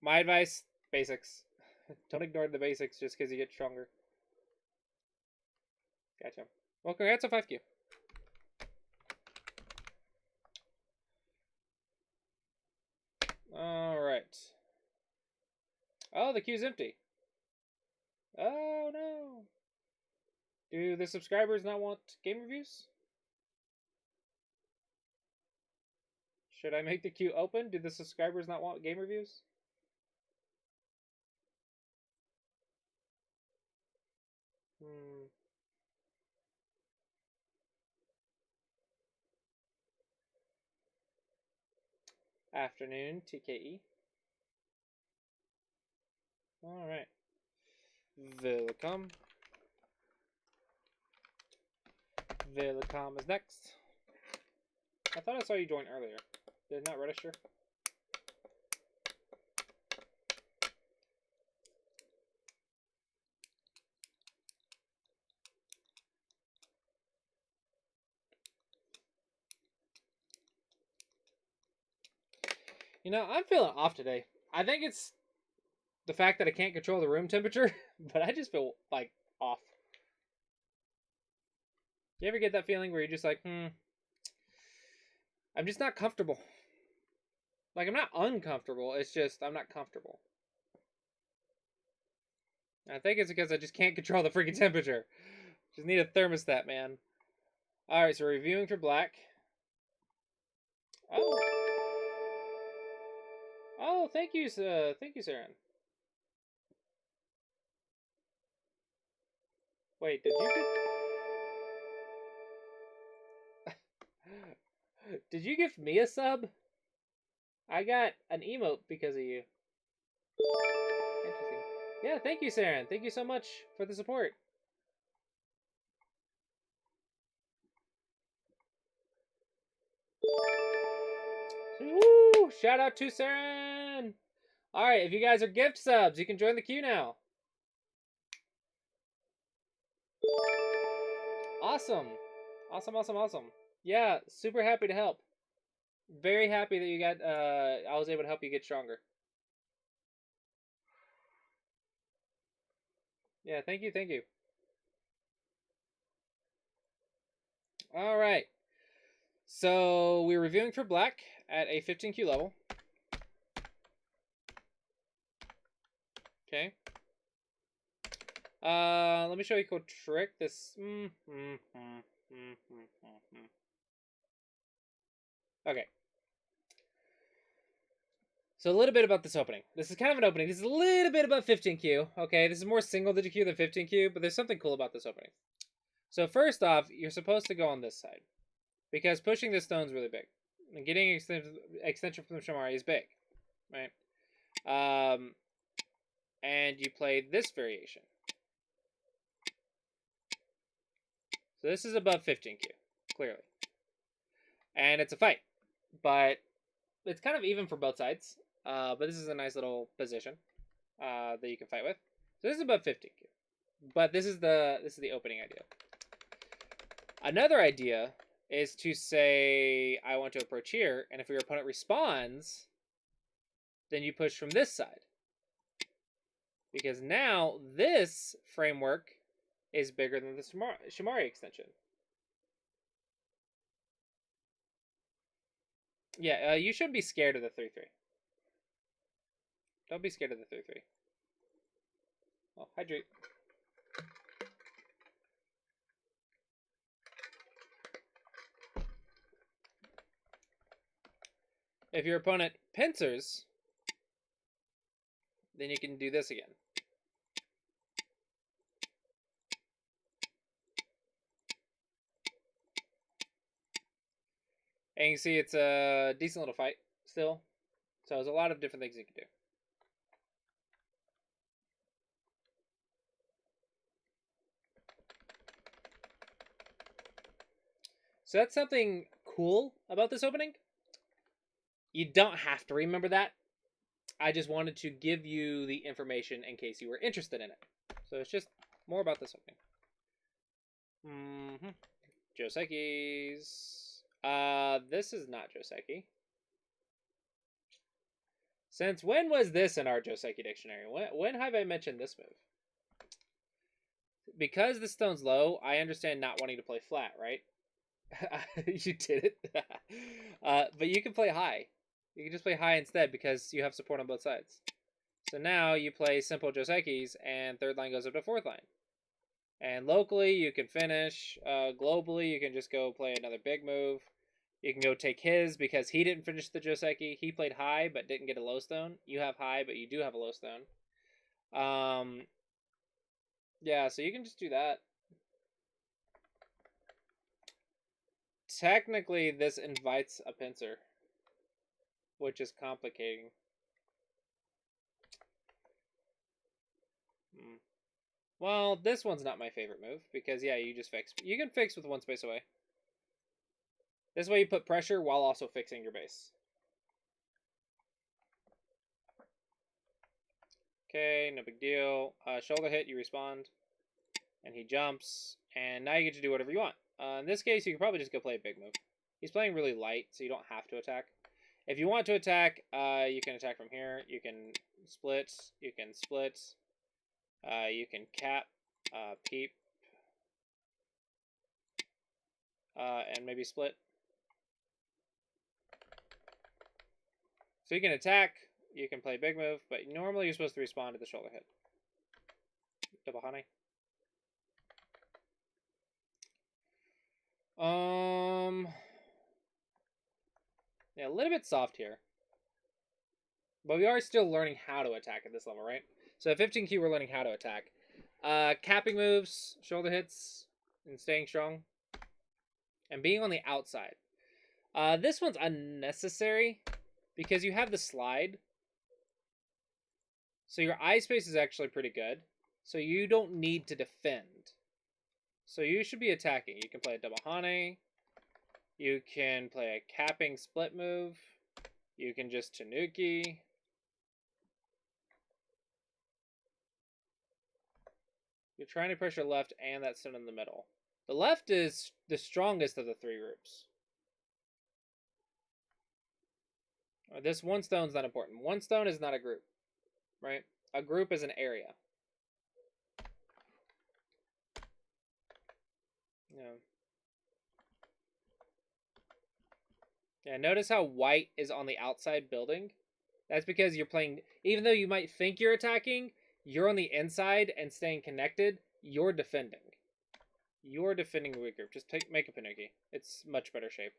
My advice, basics. Don't ignore the basics just because you get stronger. Gotcha. Well, congrats on 5Q. Alright. Oh, the queue's empty. Oh, no. Do the subscribers not want game reviews? Should I make the queue open? Do the subscribers not want game reviews? Afternoon, TKE. Alright. Welcome. Welcome is next. I thought I saw you join earlier. Did it not register? You know, I'm feeling off today. I think it's the fact that I can't control the room temperature, but I just feel, like, off. You ever get that feeling where you're just like, I'm just not comfortable. Like, I'm not uncomfortable, it's just I'm not comfortable. I think it's because I just can't control the freaking temperature. Just need a thermostat, man. Alright, so we're reviewing for black. Oh. Oh, thank you, Saren. Wait, did you did you give me a sub? I got an emote because of you. Interesting. Yeah, thank you, Saren. Thank you so much for the support. Woo! Shout out to Saren! Alright, if you guys are gift subs, you can join the queue now. Awesome. Awesome. Yeah, super happy to help. Very happy that you got, I was able to help you get stronger. Yeah, thank you. Alright. So, we're reviewing for black at a 15Q level. Okay. Let me show you a cool trick. This. Okay. So a little bit about this opening. This is kind of an opening. This is a little bit about 15Q. Okay, this is more single digit Q than 15Q, but there's something cool about this opening. So first off, you're supposed to go on this side because pushing this stone is really big, and getting extension from the Shamari is big, right? And you play this variation. So this is above 15Q, clearly, and it's a fight, but it's kind of even for both sides. But this is a nice little position that you can fight with. So this is above 15Q, but this is the opening idea. Another idea is to say I want to approach here, and if your opponent responds, then you push from this side. Because now this framework is bigger than the Shamari extension. Yeah, you shouldn't be scared of the 3-3. Don't be scared of the 3-3. Oh, hydrate. If your opponent pincers, then you can do this again. And you can see it's a decent little fight still. So there's a lot of different things you can do. So that's something cool about this opening. You don't have to remember that. I just wanted to give you the information in case you were interested in it. So it's just more about this opening. Joseki's. This is not Joseki. Since when was this in our Joseki dictionary? When have I mentioned this move? Because the stone's low, I understand not wanting to play flat, right? You did it. But you can play high. You can just play high instead because you have support on both sides. So now you play simple Josekis, and third line goes up to fourth line. And locally, you can finish. Globally, you can just go play another big move. You can go take his because he didn't finish the Joseki. He played high but didn't get a low stone. You have high, but you do have a low stone. Yeah, so you can just do that. Technically, this invites a pincer, which is complicating. Well, this one's not my favorite move because, yeah, you just fix. You can fix with one space away. This way you put pressure while also fixing your base. Okay, no big deal. Shoulder hit, you respond. And he jumps. And now you get to do whatever you want. In this case, you can probably just go play a big move. He's playing really light, so you don't have to attack. If you want to attack, you can attack from here. You can split. You can split. You can cap, peep, and maybe split. So you can attack, you can play big move, but normally you're supposed to respond to the shoulder hit. Double honey. Yeah, a little bit soft here. But we are still learning how to attack at this level, right? So at 15Q, we're learning how to attack. Capping moves, shoulder hits, and staying strong. And being on the outside. This one's unnecessary because you have the slide. So your eye space is actually pretty good. So you don't need to defend. So you should be attacking. You can play a double hane. You can play a capping split move. You can just tanuki. You're trying to pressure left and that stone in the middle. The left is the strongest of the three groups. This one stone's not important. One stone is not a group, right? A group is an area. Yeah. Yeah, notice how white is on the outside building? That's because you're playing, even though you might think you're attacking, you're on the inside and staying connected, you're defending. You're defending the weak group. Just make a Panuki. It's much better shape.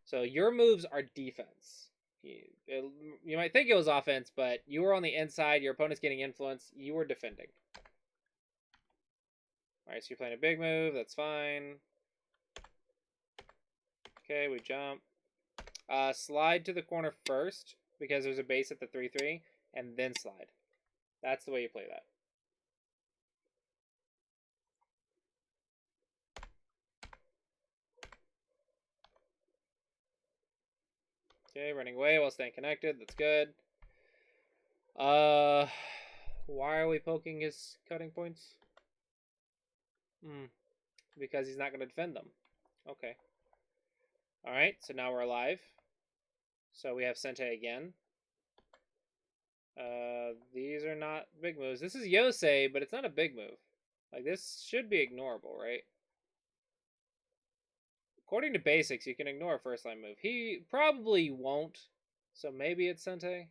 So your moves are defense. You might think it was offense, but you were on the inside, your opponent's getting influence, you were defending. Alright, so you're playing a big move, that's fine. Okay, we jump. Slide to the corner first, because there's a base at the 3-3, and then slide. That's the way you play that. Okay, running away while staying connected, that's good. Why are we poking his cutting points? Because he's not going to defend them. Okay. Alright, so now we're alive. So we have Sente again. These are not big moves. This is Yosei, but it's not a big move. Like, this should be ignorable, right? According to basics, you can ignore a first line move. He probably won't, so maybe it's Sente.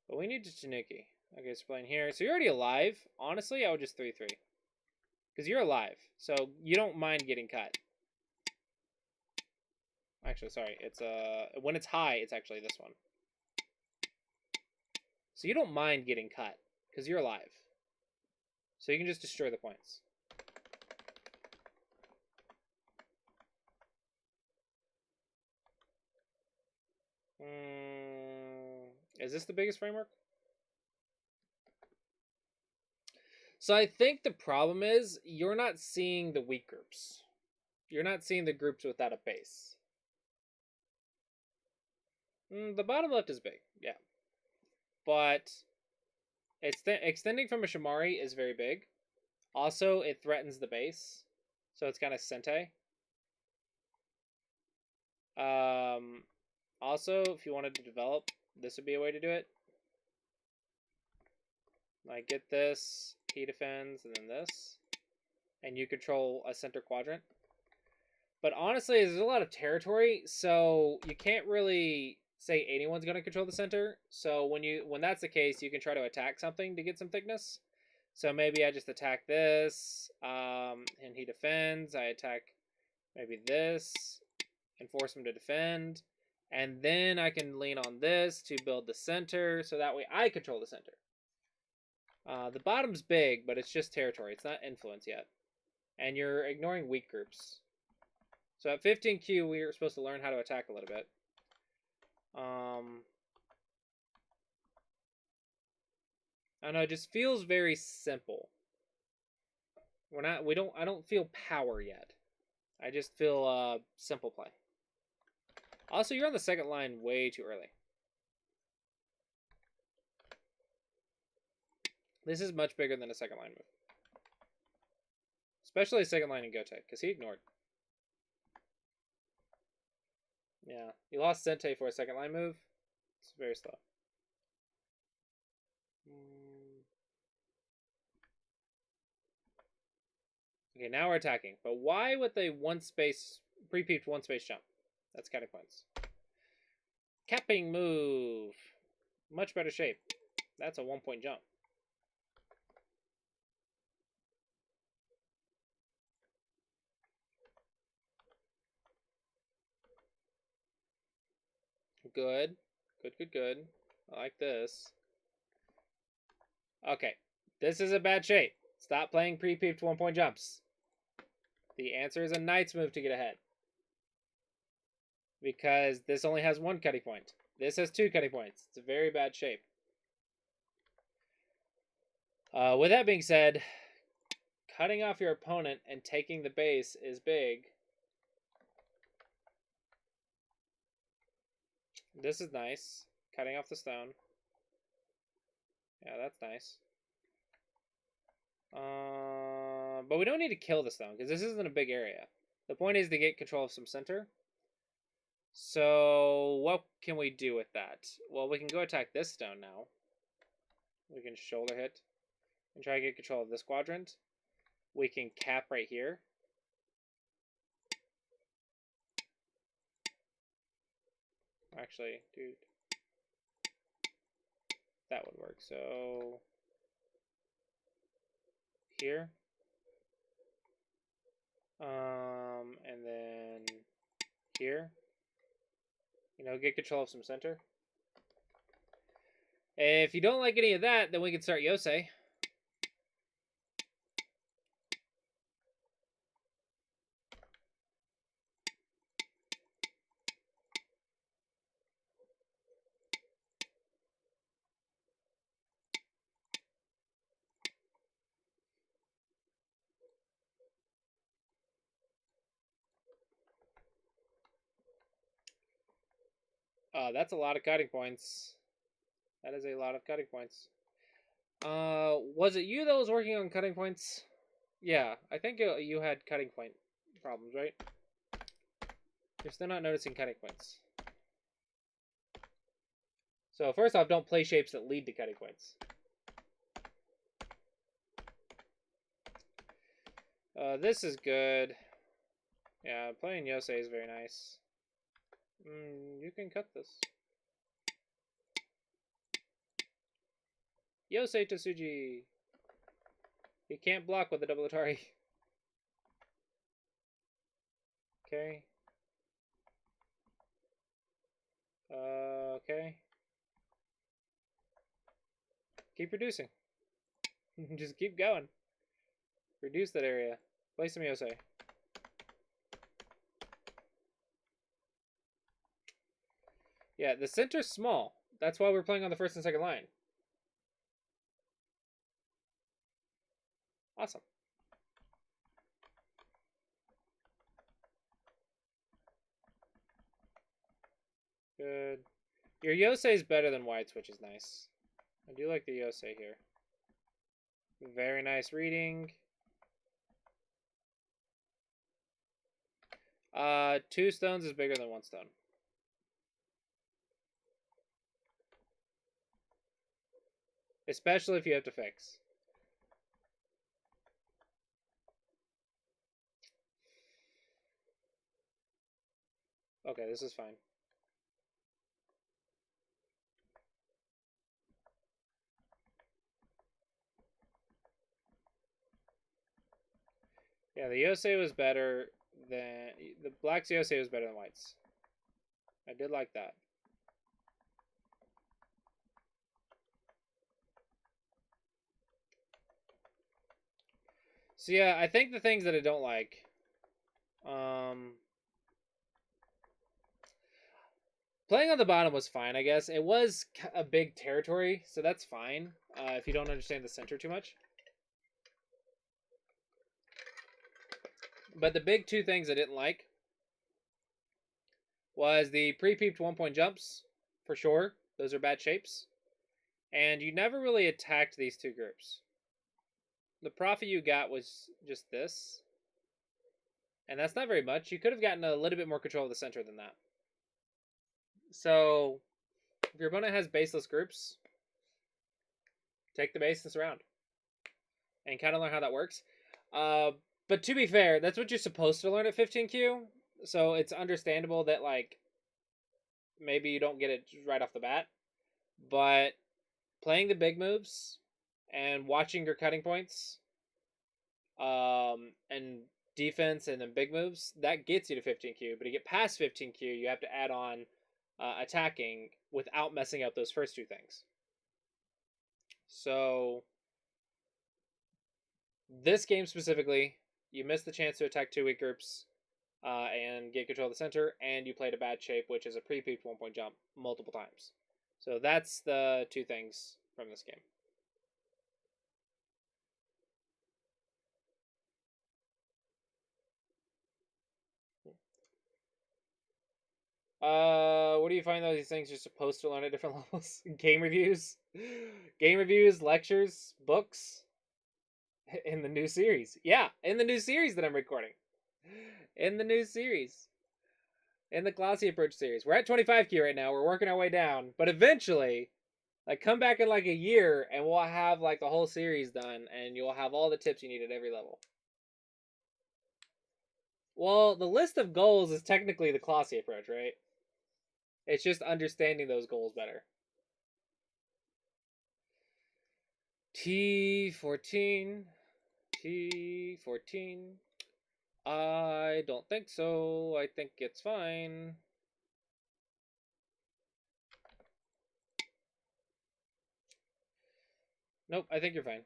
But we need to Tanuki. Okay, so playing here. So you're already alive. Honestly, I would just 3-3. Because you're alive, so you don't mind getting cut. Actually, sorry. It's when it's high, it's actually this one. So you don't mind getting cut, because you're alive. So you can just destroy the points. Is this the biggest framework? So I think the problem is you're not seeing the weak groups. You're not seeing the groups without a base. The bottom left is big, yeah. But extending from a Shamari is very big. Also, it threatens the base. So it's kind of Sente. Also, if you wanted to develop, this would be a way to do it. Like get this, he defends, and then this. And you control a center quadrant. But honestly, there's a lot of territory, so you can't really say anyone's going to control the center. So when that's the case, you can try to attack something to get some thickness. So maybe I just attack this, and he defends. I attack maybe this and force him to defend. And then I can lean on this to build the center, so that way I control the center. The bottom's big, but it's just territory. It's not influence yet. And you're ignoring weak groups. So at 15Q, we are supposed to learn how to attack a little bit. I don't know, it just feels very simple. I don't feel power yet. I just feel simple play. Also, you're on the second line way too early. This is much bigger than a second line move. Especially a second line in Gotek, because he ignored. Yeah, he lost Sente for a second line move. It's very slow. Okay, now we're attacking. But why with a pre-peeped one space jump? That's kind of points. Capping move. Much better shape. That's a 1-point jump. Good. Good. I like this. Okay. This is a bad shape. Stop playing pre-peeped 1-point jumps. The answer is a knight's move to get ahead. Because this only has 1 cutting point. This has 2 cutting points. It's a very bad shape. With that being said, cutting off your opponent and taking the base is big. This is nice. Cutting off the stone. Yeah, that's nice. But we don't need to kill the stone, because this isn't a big area. The point is to get control of some center. So, what can we do with that? Well, we can go attack this stone now. We can shoulder hit and try to get control of this quadrant. We can cap right here. Actually, dude, that would work. So, here. And then here. You know, get control of some center. If you don't like any of that, then we can start Yosei. That's a lot of cutting points. That is a lot of cutting points. Was it you that was working on cutting points? Yeah, I think you had cutting point problems, right? You're still not noticing cutting points. So first off, don't play shapes that lead to cutting points. This is good. Yeah, playing Yosei is very nice. You can cut this. Yosei Tsuji. He can't block with a double Atari. Okay. Okay. Keep reducing. Just keep going. Reduce that area. Play some Yosei. Yeah, the center's small. That's why we're playing on the first and second line. Awesome. Good. Your Yosei is better than White's, which is nice. I do like the Yosei here. Very nice reading. 2 stones is bigger than 1 stone. especially if you have to fix. Okay, this is fine. Yeah, the USA was better than the Blacks USA was better than Whites. I did like that. So yeah, I think the things that I don't like, playing on the bottom was fine. I guess it was a big territory, so that's fine if you don't understand the center too much. But the big two things I didn't like was the pre-peeped 1-point jumps, for sure. Those are bad shapes. And you never really attacked these two groups. The profit you got was just this. And that's not very much. You could have gotten a little bit more control of the center than that. So, if your opponent has baseless groups, take the baseless around. And kind of learn how that works. But to be fair, that's what you're supposed to learn at 15Q. So it's understandable that, like, maybe you don't get it right off the bat. But playing the big moves and watching your cutting points and defense and then big moves, that gets you to 15Q. But to get past 15Q, you have to add on attacking without messing up those first two things. So this game specifically, you missed the chance to attack two weak groups and get control of the center, and you played a bad shape, which is a pre-peeped 1-point jump multiple times. So that's the two things from this game. What do you find these things you're supposed to learn at different levels? Game reviews, lectures, books, in the new series. Yeah, in the new series that I'm recording. In the new series. In the Clossi approach series. We're at 25Q right now. We're working our way down, but eventually, like, come back in like a year and we'll have like the whole series done, and you'll have all the tips you need at every level. Well, the list of goals is technically the Clossi approach, right? It's just understanding those goals better. T14. T14. I don't think so. I think it's fine. Nope, I think you're fine.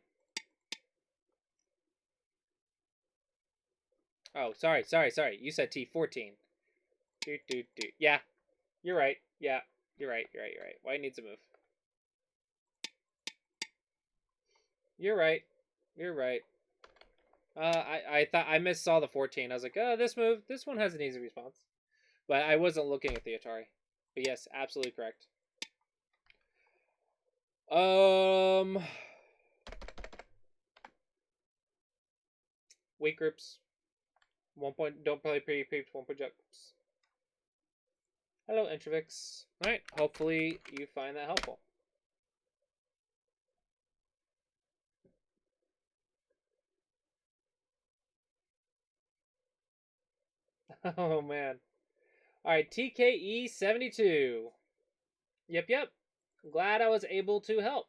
Oh, sorry. You said T14. Yeah, you're right. Yeah, you're right. White needs to move. You're right. I thought I missaw the 14. I was like, oh, this one has an easy response. But I wasn't looking at the Atari. But yes, absolutely correct. Weak groups. 1-point, don't play pre-peeped 1-point jumps. Hello, Introvix. Alright, hopefully you find that helpful. Oh, man. Alright, TKE72. Yep. Glad I was able to help.